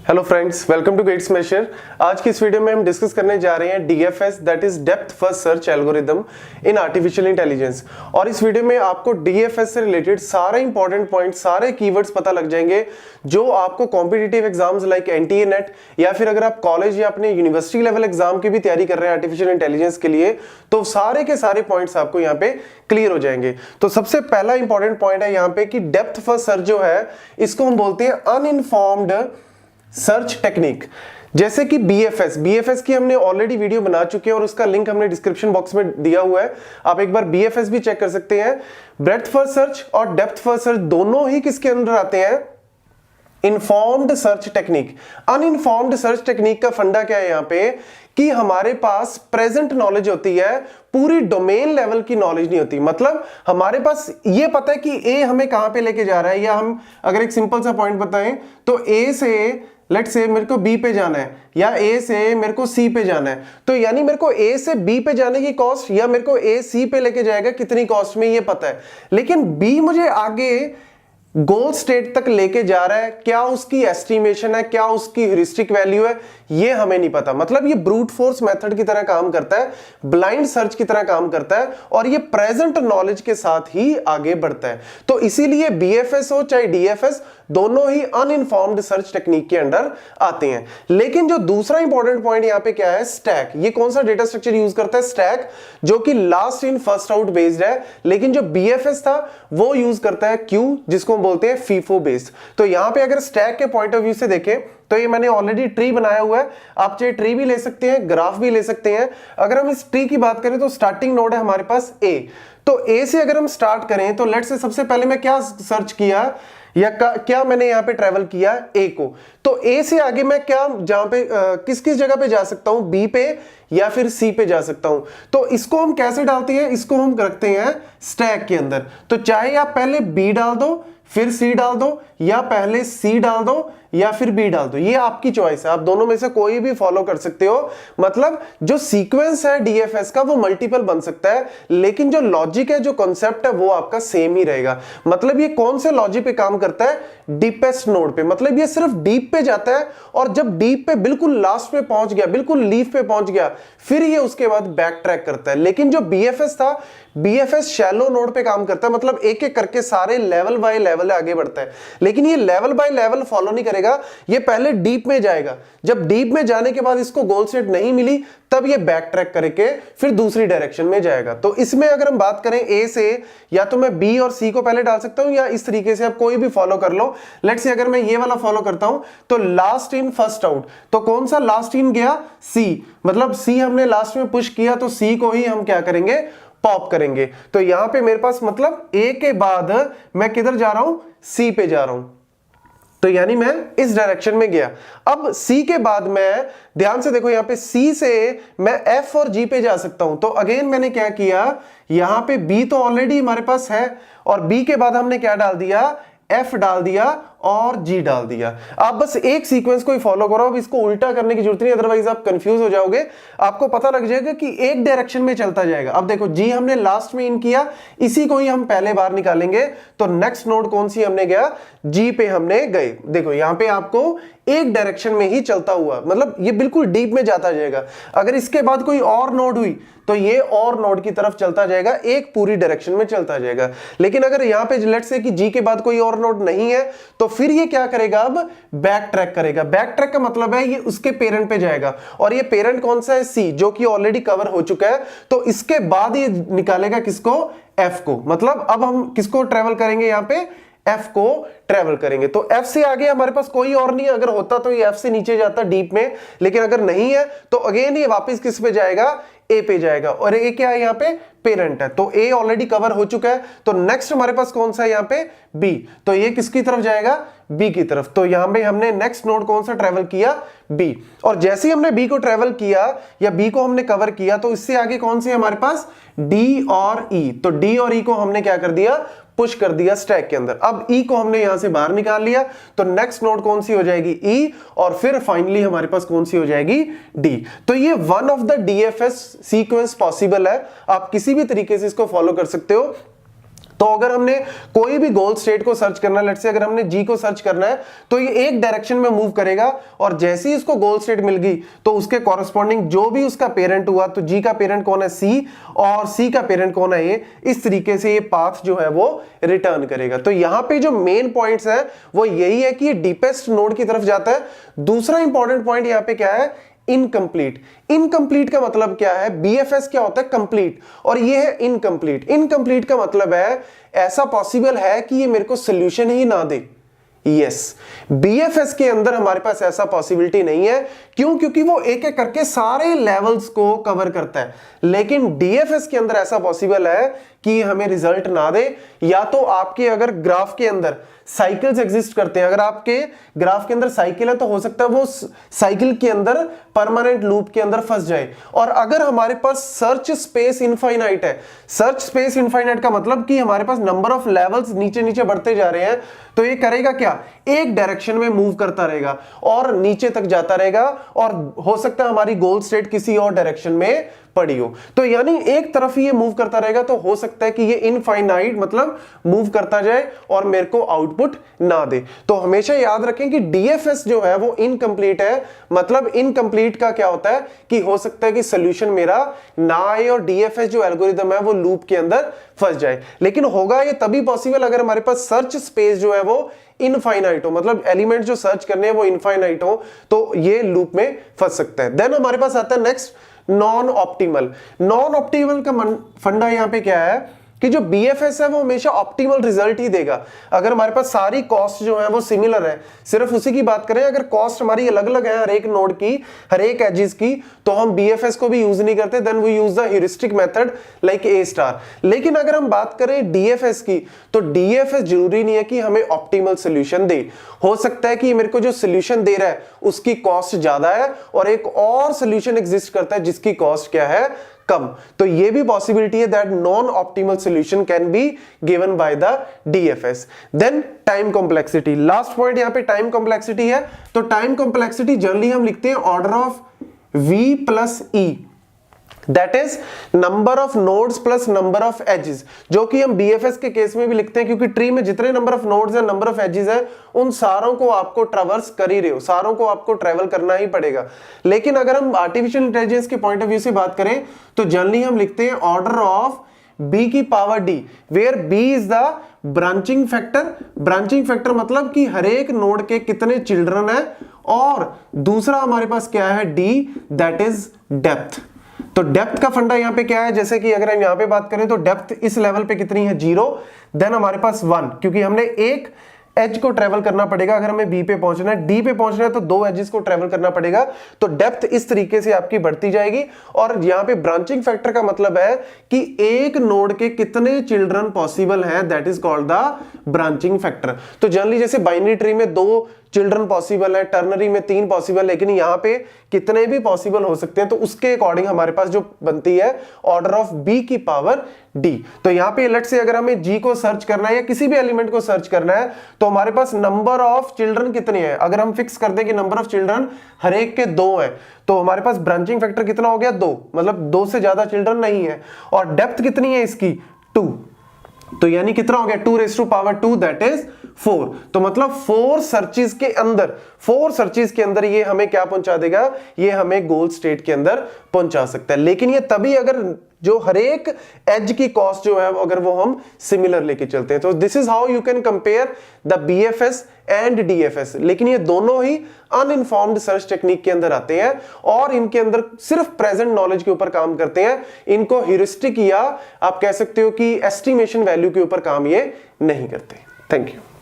Hello friends, welcome to gate smasher. आज की इस वीडियो में हम डिस्कस करने जा रहे हैं DFS, that is depth first search algorithm in artificial intelligence. और इस वीडियो में आपको डीएफएस से रिलेटेड सारे इंपॉर्टेंट पॉइंट्स, सारे कीवर्ड्स पता लग जाएंगे जो आपको competitive exams like NTA net या फिर अगर आप कॉलेज या अपने यूनिवर्सिटी लेवल एग्जाम की भी तैयारी कर रहे हैं आर्टिफिशियल इंटेलिजेंस के लिए, तो सारे के सारे पॉइंट्स आपको यहाँ पे क्लियर हो जाएंगे। तो सबसे पहला इंपॉर्टेंट पॉइंट है यहाँ पे कि डेप्थ फर्स्ट सर्च जो है इसको हम बोलते हैं अनइन्फॉर्म्ड सर्च टेक्निक। जैसे कि बीएफएस की हमने ऑलरेडी वीडियो बना चुके हैं और उसका लिंक हमने डिस्क्रिप्शन बॉक्स में दिया हुआ है, आप एक बार बीएफएस भी चेक कर सकते हैं। ब्रेड्थ फर्स्ट सर्च और डेप्थ फर्स्ट सर्च दोनों ही किसके अंदर आते हैं? Informed search technique. Uninformed search technique का फंडा क्या है यहाँ पे कि हमारे पास प्रेजेंट नॉलेज होती है, पूरी डोमेन लेवल की नॉलेज नहीं होती। मतलब हमारे पास ये पता है कि ए हमें कहां पे लेके जा रहा है, या हम अगर एक सिंपल सा पॉइंट बताएं तो ए से लेट्स से मेरे को बी पे जाना है या ए से मेरे को सी पे जाना है, तो यानी मेरे को ए से बी पे जाने की कॉस्ट या मेरे को ए सी पे लेके जाएगा कितनी कॉस्ट में, ये पता है। लेकिन बी मुझे आगे गोल स्टेट तक लेके जा रहा है, क्या उसकी एस्टिमेशन है, क्या उसकी ह्यूरिस्टिक वैल्यू है, ये हमें नहीं पता। मतलब ये ब्रूट फोर्स मेथड की तरह काम करता है, ब्लाइंड सर्च की तरह काम करता है और ये प्रेजेंट नॉलेज के साथ ही आगे बढ़ता है। तो इसीलिए बीएफएस हो चाहे डीएफएस, दोनों ही अनइन्फॉर्म्ड सर्च टेक्निक के अंडर आते हैं। लेकिन जो दूसरा इंपॉर्टेंट पॉइंट यहां पे क्या है, स्टैक। ये कौन सा डेटा स्ट्रक्चर यूज करता है? स्टैक, जो कि last in first out based है। लेकिन जो बीएफएस था वो यूज करता है क्यू, जिसको हम बोलते हैं फीफो बेस्ड। तो यहां पे अगर स्टैक के पॉइंट ऑफ व्यू से देखें तो ये मैंने ऑलरेडी ट्री बनाया हुआ है, आप चाहे ट्री भी ले सकते हैं, ग्राफ भी ले सकते हैं। अगर हम इस ट्री की बात करें तो स्टार्टिंग नोड है हमारे पास ए, तो ए से अगर हम स्टार्ट करें तो लेट्स से सबसे पहले मैं क्या सर्च किया या क्या मैंने यहां पे ट्रेवल किया ए को, तो ए से आगे मैं क्या जहां पे किस किस जगह पे जा सकता हूं, बी पे या फिर सी पे जा सकता हूं। तो इसको हम कैसे डालते हैं? इसको हम रखते हैं स्टैक के अंदर। तो चाहे आप पहले बी डाल दो फिर सी डाल दो, या पहले सी डाल दो या फिर बी डाल दो, ये आपकी चॉइस है, आप दोनों में से कोई भी फॉलो कर सकते हो। मतलब जो सीक्वेंस है डीएफएस का वो मल्टीपल बन सकता है, लेकिन जो लॉजिक है, जो कॉन्सेप्ट है, वो आपका सेम ही रहेगा। मतलब ये कौन से लॉजिक पे काम करता है? डीपेस्ट नोड पे। मतलब ये सिर्फ डीप पे जाता है और जब डीप पे बिल्कुल लास्ट पे पहुंच गया, बिल्कुल लीफ पे पहुंच गया, फिर ये उसके बाद बैक ट्रैक करता है। लेकिन जो बीएफएस था, बीएफएस शैलो नोड पे काम करता है, मतलब एक एक करके सारे लेवल बाय लेवल आगे बढ़ता है। लेकिन ये लेवल बाय लेवल फॉलो नहीं करेगा, ये पहले डीप में जाएगा। जब डीप में जाने के बाद इसको गोल सेट नहीं मिली, तब ये बैक ट्रैक करके फिर दूसरी डायरेक्शन में जाएगा। तो इसमें अगर हम बात करें ए से, या तो मैं बी और सी को पहले डाल सकता हूं, या इस तरीके से आप कोई भी फॉलो कर लो। लेट्स से अगर मैं ये वाला फॉलो करता हूं तो लास्ट इन फर्स्ट आउट, तो कौन सा लास्ट इन गया? सी। मतलब सी हमने लास्ट में पुश किया तो सी को ही हम क्या करेंगे? पॉप करेंगे। तो यहां पे मेरे पास मतलब ए के बाद मैं किधर जा रहा हूं? सी पे जा रहा हूं, तो यानी मैं इस डायरेक्शन में गया। अब सी के बाद मैं ध्यान से देखो, यहां पे सी से मैं एफ और जी पे जा सकता हूं। तो अगेन मैंने क्या किया, यहां पे बी तो ऑलरेडी हमारे पास है और बी के बाद हमने क्या डाल दिया? एफ डाल दिया और जी डाल दिया। आप बस एक सीक्वेंस को ही फॉलो करो, अब इसको उल्टा करने की जरूरत नहीं, अदरवाइज आप कंफ्यूज हो जाओगे। आपको पता लग जाएगा कि एक डायरेक्शन में चलता जाएगा। अब देखो जी हमने लास्ट में इन किया, इसी को ही हम पहले बार निकालेंगे। तो नेक्स्ट नोड कौन सी हमने गया? जी पे हमने गए। देखो यहां पे आपको एक डायरेक्शन में ही चलता हुआ, मतलब ये बिल्कुल डीप में जाता जाएगा। अगर इसके बाद कोई और नोड हुई तो ये और नोड की तरफ चलता जाएगा, एक पूरी डायरेक्शन में चलता जाएगा। लेकिन अगर यहां पे लेट्स से कि जी के बाद कोई और नोड नहीं है, तो फिर ये क्या करेगा? अब बैक ट्रैक करेगा। बैक ट्रैक का मतलब है ये उसके पेरेंट पे जाएगा, और ये पेरेंट कौन सा है? सी, जो कि ऑलरेडी कवर हो चुका है। तो इसके बाद ये निकालेगा किसको? एफ को। मतलब अब हम किसको ट्रेवल करेंगे? यहां पे एफ को ट्रेवल करेंगे। तो एफ से आगे हमारे पास कोई और नहीं है, अगर होता तो ये एफ से नीचे जाता डीप में, लेकिन अगर नहीं है तो अगेन ये वापस किस पे जाएगा? ए पे जाएगा। और ए क्या है? यहाँ पे पेरेंट है, तो ए ऑलरेडी कवर हो चुका है। तो नेक्स्ट हमारे पास कौन सा है? यहाँ पे बी, तो ये किसकी तरफ जाएगा? बी की तरफ। तो यहां पे हमने नेक्स्ट नोड कौन सा ट्रेवल किया? बी। और जैसे ही हमने बी को ट्रेवल किया या बी को हमने कवर किया, तो इससे आगे कौन से हमारे पास? डी और ई। तो डी और ई को हमने क्या कर दिया? पुश कर दिया स्टैक के अंदर। अब ई को हमने यहां से बाहर निकाल लिया, तो नेक्स्ट नोड कौन सी हो जाएगी? ई। और फिर फाइनली हमारे पास कौन सी हो जाएगी? डी। तो ये one of the DFS sequence possible है, आप किसी भी तरीके से इसको फॉलो कर सकते हो। तो तो अगर हमने कोई भी गोल स्टेट को सर्च करना है, लेट्स से अगर हमने जी को सर्च करना है तो ये एक डायरेक्शन में मूव करेगा और जैसे ही इसको गोल स्टेट मिल गई तो उसके कॉरेस्पॉन्डिंग जो भी उसका पेरेंट हुआ, तो जी का पेरेंट कौन है सी और सी का पेरेंट कौन है ए, इस तरीके से ये पाथ जो है वो रिटर्न करेगा। तो यहां पे जो मेन पॉइंट्स है वो यही है कि ये डीपेस्ट नोड की तरफ जाता है। दूसरा इंपॉर्टेंट पॉइंट यहां पे क्या है, इनकम्प्लीट। इनकम्प्लीट का मतलब क्या है, बीएफएस क्या होता है, कंप्लीट, और ये है इनकम्प्लीट। इनकम्प्लीट का मतलब है ऐसा पॉसिबल है कि ये मेरे को सोल्यूशन ही ना दे। यस, बीएफएस के अंदर हमारे पास ऐसा पॉसिबिलिटी नहीं है। क्यों? क्योंकि वो एक एक करके सारे लेवल्स को कवर करता है। लेकिन डीएफएस के अंदर ऐसा पॉसिबल है कि हमें रिजल्ट ना दे, या तो आपके अगर ग्राफ के अंदर साइकिल्स एग्जिस्ट करते हैं, अगर आपके ग्राफ के अंदर साइकिल है तो हो सकता है वो साइकिल के अंदर परमानेंट लूप के अंदर फंस जाए। और अगर हमारे पास सर्च स्पेस इनफाइनाइट है, सर्च स्पेस इनफाइनाइट का मतलब कि हमारे पास नंबर ऑफ लेवल्स नीचे नीचे बढ़ते जा रहे हैं, तो ये करेगा क्या, एक डायरेक्शन में मूव करता रहेगा और नीचे तक जाता रहेगा, और हो सकता है हमारी गोल स्टेट किसी और डायरेक्शन में पड़ी हो। तो यानी एक तरफ ही ये मूव करता रहेगा, तो हो सकता है कि ये इनफाइनाइट मतलब मूव करता जाए और मेरे को आउटपुट ना दे। तो हमेशा याद रखें कि डीएफएस जो है वो इनकम्प्लीट है। मतलब इनकम्प्लीट का क्या होता है कि हो सकता है कि सोल्यूशन मेरा ना आए और डीएफएस जो एल्गोरिदम है वो लूप के अंदर फंस जाए। लेकिन होगा ये तभी पॉसिबल अगर हमारे पास सर्च स्पेस जो है वो इनफाइनाइट हो, मतलब एलिमेंट जो सर्च करने हैं वो इनफाइनाइट हो, तो ये लूप में फंस सकता है। देन हमारे पास आता है next non optimal. Non optimal का फंडा यहां पे क्या है कि जो बीएफएस है वो हमेशा ऑप्टिमल रिजल्ट ही देगा। अगर हमारे पास सारी कॉस्ट जो है वो सिमिलर है, सिर्फ उसी की बात करें, अगर कॉस्ट हमारी अलग अलग है हर एक नोड की, हर एक एजेस की, तो हम बीएफएस को भी यूज नहीं करते, then we use the heuristic method like A star. लेकिन अगर हम बात करें डीएफएस की, तो डीएफएस जरूरी नहीं है कि हमें ऑप्टिमल सोल्यूशन दे। हो सकता है कि मेरे को जो सोल्यूशन दे रहा है उसकी कॉस्ट ज्यादा है और एक और सोल्यूशन एग्जिस्ट करता है जिसकी कॉस्ट क्या है, कम। तो ये भी पॉसिबिलिटी है that non optimal solution can be given by the DFS. Then time complexity, last point यहां पे टाइम कॉम्प्लेक्सिटी है। तो टाइम कॉम्प्लेक्सिटी जनरली हम लिखते हैं order of v plus E, that is number of nodes plus number of edges, जो कि हम बीएफएस के केस में भी लिखते हैं, क्योंकि ट्री में जितने नंबर ऑफ नोड्स हैं, नंबर ऑफ एजेस है, उन सारों को आपको ट्रैवर्स कर ही रहे हो, सारों को आपको ट्रैवल करना ही पड़ेगा। लेकिन अगर हम आर्टिफिशियल इंटेलिजेंस के पॉइंट ऑफ व्यू से बात करें तो जनरली हम लिखते हैं ऑर्डर ऑफ b की power d, where b is the branching factor. Branching factor मतलब कि हर एक नोड के कितने चिल्ड्रन है, और दूसरा हमारे पास क्या है d, दैट इज डेप्थ। तो डेप्थ का फंडा यहां पे क्या है, जैसे कि अगर हम यहां पे बात करें तो डेप्थ इस लेवल पे कितनी है, 0, देन हमारे पास 1, क्योंकि हमने एक एज को ट्रेवल करना पड़ेगा। अगर हमें बी पे पहुंचना है, डी पे पहुंचना है, तो 2 एजेस को ट्रेवल करना पड़ेगा। तो डेप्थ इस तरीके से आपकी बढ़ती जाएगी। और यहां पे ब्रांचिंग फैक्टर का मतलब है कि एक नोड के कितने चिल्ड्रन पॉसिबल हैं, that is called the branching factor. तो जनरली जैसे बाइनरी ट्री में 2 चिल्ड्रन पॉसिबल है, टर्नरी में 3 पॉसिबल, लेकिन यहाँ पे कितने भी पॉसिबल हो सकते हैं। तो उसके अकॉर्डिंग हमारे पास जो बनती है ऑर्डर ऑफ b की पावर d। तो यहाँ पे लेट्स से अगर हमें g को सर्च करना है या किसी भी एलिमेंट को सर्च करना है, तो हमारे पास नंबर ऑफ चिल्ड्रन कितने हैं, अगर हम फिक्स कर दें कि नंबर ऑफ चिल्ड्रन हर एक के 2 है, तो हमारे पास ब्रांचिंग फैक्टर कितना हो गया, 2, मतलब 2 से ज्यादा चिल्ड्रन नहीं है। और डेप्थ कितनी है इसकी, 2, तो यानी कितना हो गया, 2 raise to power 2, that is 4। तो मतलब 4 सर्चेस के अंदर ये हमें क्या पहुंचा देगा, ये हमें गोल स्टेट के अंदर पहुंचा सकता है। लेकिन ये तभी अगर जो हर एक एज की कॉस्ट जो है अगर वो हम सिमिलर लेके चलते हैं। तो this is how you can compare the BFS and DFS. लेकिन ये दोनों ही अनइन्फॉर्म्ड सर्च टेक्निक के अंदर आते हैं और इनके अंदर सिर्फ प्रेजेंट नॉलेज के ऊपर काम करते हैं। इनको ह्यूरिस्टिक या आप कह सकते हो कि एस्टिमेशन वैल्यू के ऊपर काम ये नहीं करते। Thank you.